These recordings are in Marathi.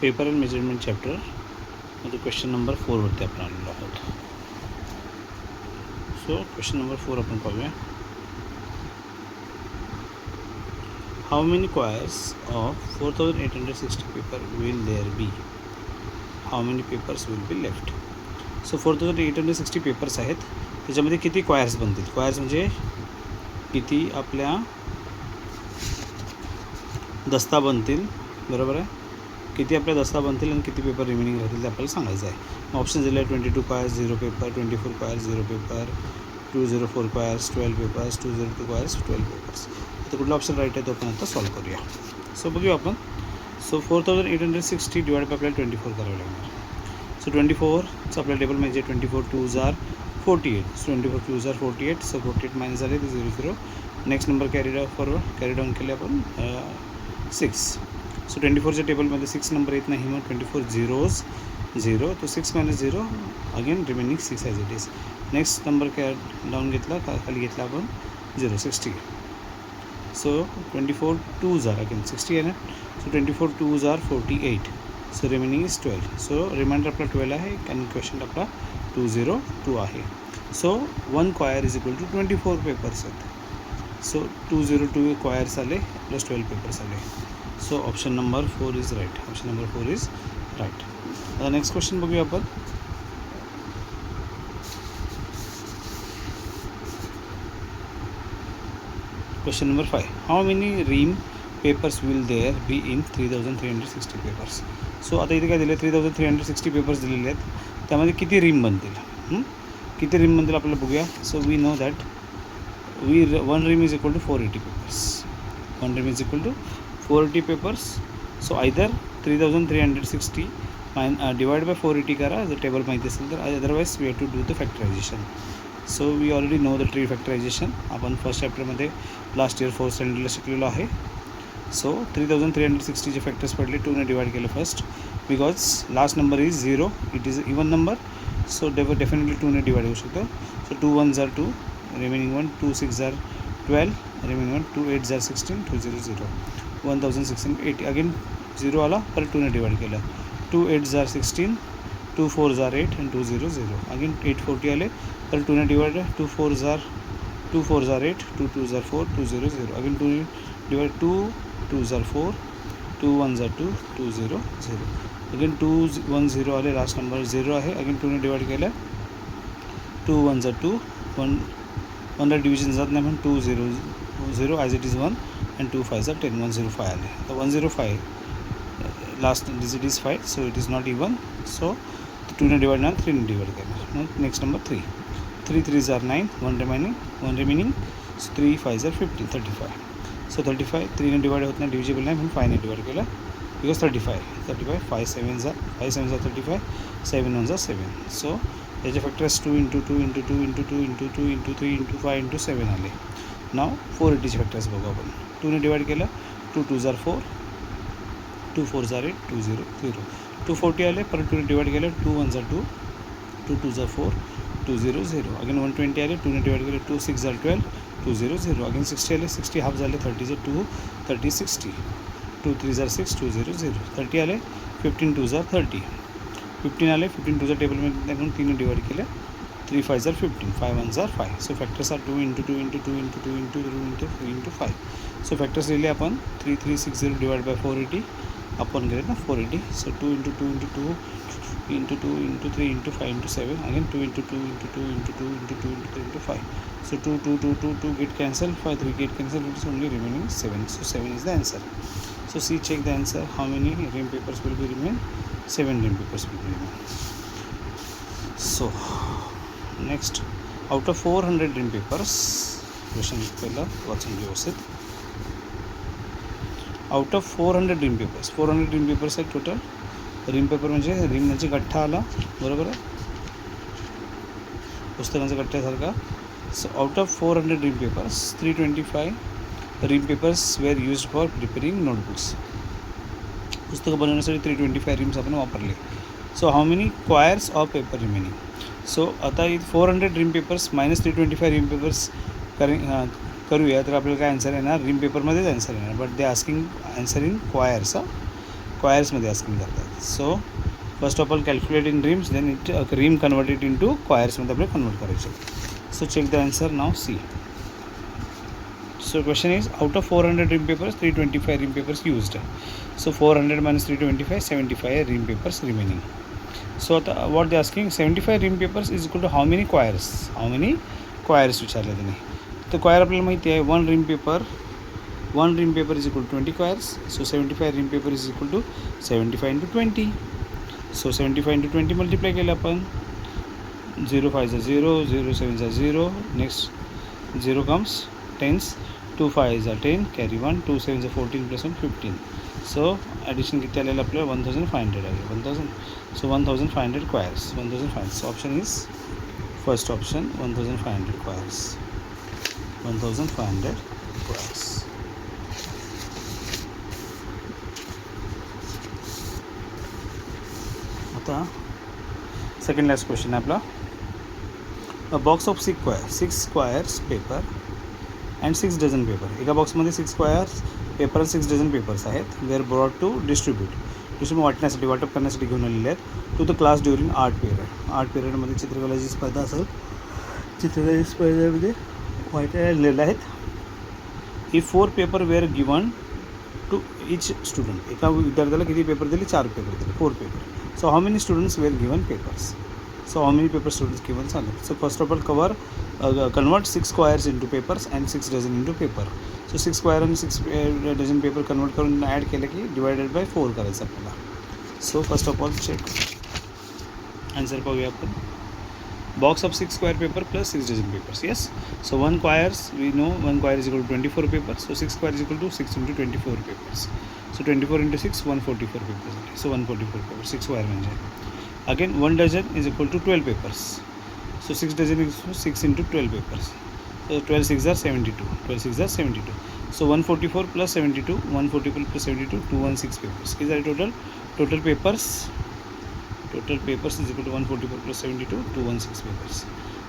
पेपर अँड मेजरमेंट चॅप्टरमध्ये क्वेश्चन नंबर 4वरती आपण आलेलो आहोत. सो क्वेश्चन नंबर 4 आपण पाहूया. How many quires of 4860 paper will there be? How many papers will be left? So 4860 papers आहेत, त्याच्यामध्ये किती क्वायर्स बनतील? क्वायर्स म्हणजे किती आपल्या दस्ता बनतील, बरोबर आहे. किती आपल्या दस्ता बनतील आणि किती पेपर रिमेनिंग राहतील ते आपल्याला सांगायचं आहे. ऑप्शन दिले आहे 22 choirs 0 paper, 24 choirs 0 paper, 204 choirs 12 papers, 202 choirs 12 papers. आता कुठला ऑप्शन राईट आहे तो आपण आता सॉल्व करूया. सो बघूया आपण. सो 4860 डिवाइड बाय आपल्याला 24 करावं लागणार. सो 24चं आपल्या टेबलमध्ये 24 2s are 48. So 24 2s are 48. So 48 minus झाले ते 0 0. नेक्स्ट नंबर कॅरी डाऊन केले आपण 6. सो 24च्या टेबलमध्ये 6 नंबर येत नाही, मग 24 zeros 0. तो 6 minus 0 again remaining 6 as it is. Next number down घेतला, खाली घेतला आपण 0 60. सो 24 2s are अगेन 60 आहे ना. So 24 2s are 48. So remaining is 12. So remainder आपला 12 आहे आणि क्वेश्चन आपला 202 आहे. So 1 quire is equal to 24 papers आहेत. सो 202 क्वायर्स आले प्लस 12 पेपर्स आले. So option number 4 is right. Option number 4 is right. आता नेक्स्ट क्वेश्चन बघूया आपण. Question number 5. How many ream papers will there be in 3360 papers? So आता इथे काय दिले, 3360 पेपर्स दिलेले आहेत, त्यामध्ये किती रीम बनतील? किती रीम बनतील आपल्याला बघूया. So we know that one rim is equal to 480 papers. One rim is equal to 480 papers. So either 3360 divided by 480 करा जर टेबल माहिती असेल तर, otherwise we have to do the factorization. So we already know the tree factorization. आपण फर्स्ट चॅप्टरमध्ये लास्ट इयर 4th स्टँडर्डला शिकलेलो आहे. सो 3360चे फॅक्टर्स पडले, 2ने डिवाइड केलं first, because last number is 0, it is even number. So definitely 2ने डिवाइड होऊ शकतो. So 2 1s are 2, remaining 1, 2 6s are 12, remaining 1, 2 8s are 16, 2 0 0, 1680. Again 0 आला पर 2ने डिवाइड केला. 2 8s are 16, 2 4s are 8 and 2 0 0. Again 840 आले पर 2ने divide, 2 4s are 8, 2 2s are 4, 2 0 0. Again 2 divide, 2 2s are 4, 2 1s are 2, 2 0 0. Again 2 1 0 आले, लास्ट नंबर 0 आहे. अगेन 2ने डिवाइड केलं, 2 1s are 2, 1 डिव्हिजन जात नाही म्हणून 2 0 0 as it is 1 and 2 5s are 10, 105 आले. तर 105 last digit is 5, so it is not even. So 2ने डिवाइड ना 3ने डिवाइड केलं. मग next number 3, 3 3s are 9, 1 remaining. So 3 5s are 15, 35. So 35 3ने डिवाइड होत नाही, डिव्हिजिबल नाही म्हणून 5ने डिवाइड केलं, because 35 5 7s are 35, 7 1s are 7. So याचे फॅक्टर्स 2 × 2 × 2 × 2 × 2 × 3 × 5 × 7 आले. नाव 480चे फॅक्टर्स बघू आपण. 2ने डिवाइड केलं, 2 2s are 4, 2 4s are 8, 2 0 0. 240 आले परत 2ने डिवाइड केलं, 2 1s are 2, 2 2s are 4, 2 0 0. Again 120 आले, 2ने डिवाइड केलं, 2 6s are 12, 2 0 0. अगेन 60 आले, 60 हाफ झाले, 30 2 30 60, 2 3s are 6, 2 0 0. 30 आले, 15 2s are 30, 15 आले, 15 2च्या टेबलमध्ये म्हणून 3ने डिवाइड केलं, 3 5s are 15, 5 1s are 5. So factors are 2 × 2 × 2 × 2 × 2 × 3 × 5. So factors लिहिले आपण 3360 डिवाइड बाय 480 आपण गेले ना 480. So 2 × 2 × 2 × 2 × 3 × 5 × 7. Again 2 × 2 × 2 × 2 × 2 × 3 × 5. So 2 2 2 2 2 get cancelled, 5 3 get cancelled, it is only remaining 7. So 7 is the answer. So see, check the answer. How many rim papers will be remain? 7 rim papers will be remain. So next, out of 400 rim papers, question पहिला वाचून व्यवस्थित. Out of 400 rim papers, 400 rim papers आहेत टोटल. रिम पेपर म्हणजे रिम म्हणजे गठ्ठा आला, बरोबर आहे, पुस्तकांचा गठ्ठ्यासारखा. So out of 400 rim papers, 325 rim papers were used for preparing notebooks. पुस्तकं बनवण्यासाठी 325 रिम्स आपण वापरले. So how many quires of paper remaining? So आता 400 ream papers minus 325 ream papers करूया तर आपल्याला काय आन्सर येणार? रिम पेपरमध्येच आन्सर येणार, but they asking answer in quires. क्वायर्समध्ये आस्किंग करतात. So first of all calculate in reams, then it ream convert it in to क्वायर्समध्ये आपल्याला कन्वर्ट करायचे. So check the answer now. C. So question is, out of 400 rim papers, 325 rim papers used. So 400 minus 325, 75 rim papers remaining. So what they asking, 75 rim papers is equal to how many quires? How many quires विचारले त्यांनी. तर क्वायर आपल्याला माहिती आहे, one rim paper is equal to 20 quires. So 75 rim paper is equal to 75 into 20. So 75 into 20 multiply केलं आपण. 0 5 is 0, 0 7 is 0. Next 0 comes tens. 2 5 is 10, carry 1, 2 7 is 14 plus 1 15. So addition किती आलेलं आपल्याला 1500 आहे. 1000. So 1500 quires. 1500. So option is first option, 1500 quires. 1500 quires. आता सेकंड लास्ट क्वेश्चन आहे आपला. अ box of 6 squares paper and 6 dozen paper. एका बॉक्समध्ये 6 स्क्वायर्स पेपर आणि 6 डझन पेपर्स आहेत. We are brought to distribute वाटण्यासाठी, वाटप करण्यासाठी घेऊन आलेले आहेत to the class during art period. Art पिरियडमध्ये चित्रकलेची स्पर्धा असेल. चित्रकलेची स्पर्धेमध्ये वाटलेले आहेत. If 4 paper were given to each student. एका विद्यार्थ्याला किती पेपर दिले? 4 पेपर दिले. 4 paper. So how many students were given papers? So how many paper students given? So first of all convert 6 squares into papers and 6 dozen into paper. So 6 square and 6 dozen paper convert करून ॲड केलं की divided by 4 करायचं आपल्याला. So first of all check answer पाहूया आपण. Box of 6 square paper plus 6 dozen papers. Yes. So 1 quires, we know 1 quire is equal to 24 papers. So 6 square is equal to 6 into 24 papers. So 24 into 6 144 papers. So 144 papers 6 square म्हणजे. Again 1 dozen is equal to 12 papers. So 6 dozen is equal to 6 into 12 papers. So 12 6 are 72. 12 6 are 72. So 144 plus 72, 144 plus 72, 216 papers. Is that total papers? Total papers is equal to 144 plus 72, 216 papers.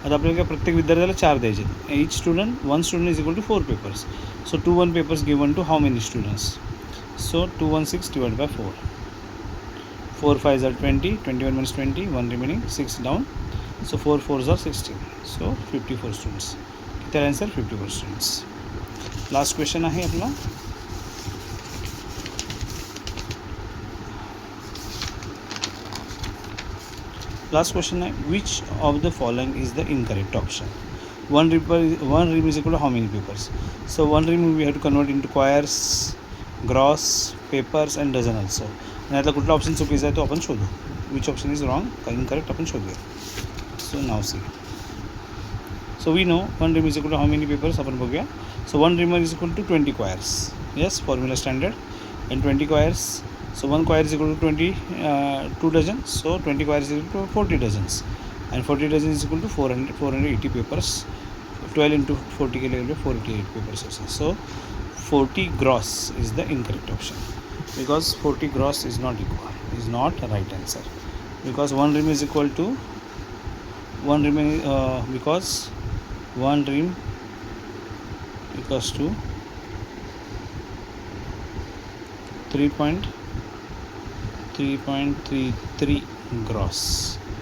आता आपल्याला काय प्रत्येक विद्यार्थ्याला 4 द्यायचे. Each student, one student is equal to 4 papers. So 21 papers given to how many students? So 216 divided by 4. 4 5s are 20, 21 minus 20, 1 remaining, 6 down. So 4 4s are 16. So 54 students. किती आन्सर? 54 students. लास्ट क्वेश्चन आहे आपला. लास्ट क्वेश्चन आहे, which of the following is the incorrect option? one rim is equal to how many papers? So 1 rim we have to convert into quires, gross, papers and dozen also. आणि यातला कुठला ऑप्शन चुकीचा आहे तो आपण शोधू. विच ऑप्शन इज रॉंग का इनकरेक्ट आपण शोधूया. So now C. So we know 1 rim is equal to how many papers आपण बघूया. So 1 rimmer is equal to 20 quires. Yes, formula standard. And 20 quires. So 1 quire is equal to 2 dozens. So 20 quires is equal to 40 dozens. And 40 dozens is equal to 480 papers. 12 into 40 के लिए 488 papers also. So 40 gross is the incorrect option. Because 40 gross is not equal, is not a right answer. Because 1 rim is equal to 1 rim because 1 rim equals to 3.33 gross.